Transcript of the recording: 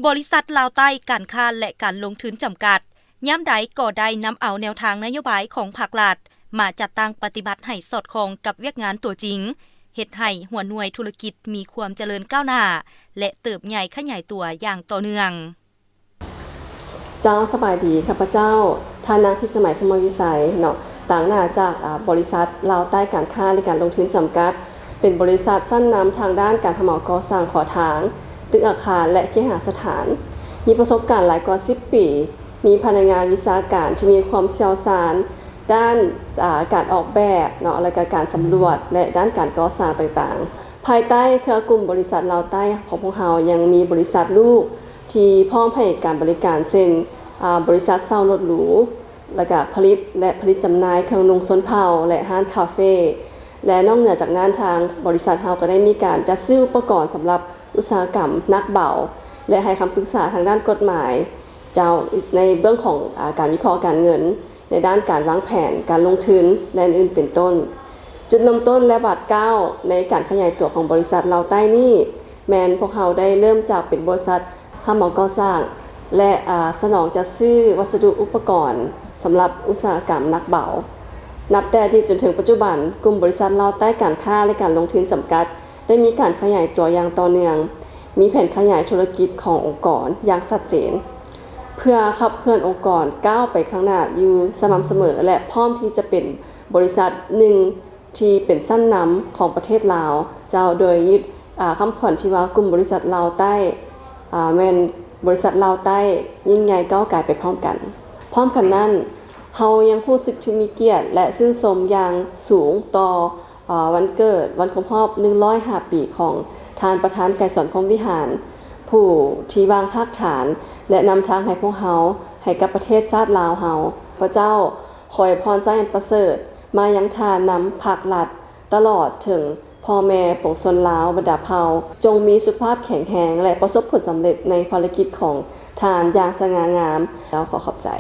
บริษัทลาวใต้การค้าและการลงทุนจำกัดย่ำใดก็ได้นำเอาแนวทางนโยบายของภาครัฐมาจัดตั้งปฏิบัติให้สอดคล้องกับเวียกงานตัวจริงเฮ็ดให้หัวหน่วยธุรกิจมีความเจริญก้าวหน้าและเติบใหญ่ขยายตัวอย่างต่อเนื่องเจ้าสบายดีข้าพเจ้าท่านนางพิสมัยพรหมวิสัยเนาะต่างหน้าจากบริษัทลาวใต้การค้าและการลงทุนจำกัดเป็นบริษัทสั้นนำทางด้านการทำเหมาก่อสร้างขอทางตึกอาคารและเคหสถานมีประสบการณ์หลายกว่า10 ปีมีพนักงานวิชาการที่มีความเชี่ยวชาญด้านการออกแบบเนาะและการสำรวจและด้านการก่อสร้างต่างๆภายใต้เครือกลุ่มบริษัทลาวใต้ของพวกเรายังมีบริษัทลูกที่พร้อมให้การบริการเช่นบริษัทเช่ารถหรูและก็ผลิตจำหน่ายเครื่องนุ่งชนเผ่าและร้านคาเฟ่และนอกเหนือจากนั้นทางบริษัทเราก็ได้มีการจัดซื้ออุปกรณ์สำหรับอุตสาหกรรมนักเบาและให้คำปรึกษาทางด้านกฎหมายเจ้าในเรื่องของการวิเคราะห์การเงินในด้านการวางแผนการลงทุนและอื่นเป็นต้นจุดเริ่มต้นและบาดก้าวในการขยายตัวของบริษัทลาวใต้นี้แม้นพวกเขาได้เริ่มจากเป็นบริษัททำเหมาก่อสร้างและสนองจัดซื้อวัสดุอุปกรณ์สำหรับอุตสาหกรรมนักเบานับแต่ที่จนถึงปัจจุบันกลุ่มบริษัทลาวใต้การค้าและการลงทุนจำกัดได้มีการขยายตัวอย่างต่อเนื่องมีแผนขยายธุรกิจขององค์กรอย่างชัดเจนเพื่อขับเคลื่อนองค์กรก้าวไปข้างหน้าอยู่สม่ำเสมอและพร้อมที่จะเป็นบริษัทหนึ่งที่เป็นสั้นนำของประเทศลาวเจ้าโดยยึดคำขวัญที่ว่ากลุ่มบริษัทลาวใต้แม่นบริษัทลาวใต้ยิ่งใหญ่ก้าวไกลไปพร้อมกันนั้นเฮายังรู้สึกที่มีเกียรติและชื่นชมอย่างสูงต่อวันเกิดวันครบรอบ105 ปีของท่านประธานไกรสอนพรหมวิหารผู้ที่วางรากฐานและนำทางให้พวกเฮาให้กับประเทศชาติลาวเฮาพระเจ้าขอให้พรใจอันประเสริฐมายังทานนำภาครัฐตลอดถึงพ่อแม่ปวงชนลาวบรรดาเผ่าจงมีสุขภาพแข็งแรงและประสบผลสำเร็จในภารกิจของทานอย่างสง่างามแล้วขอขอบใจ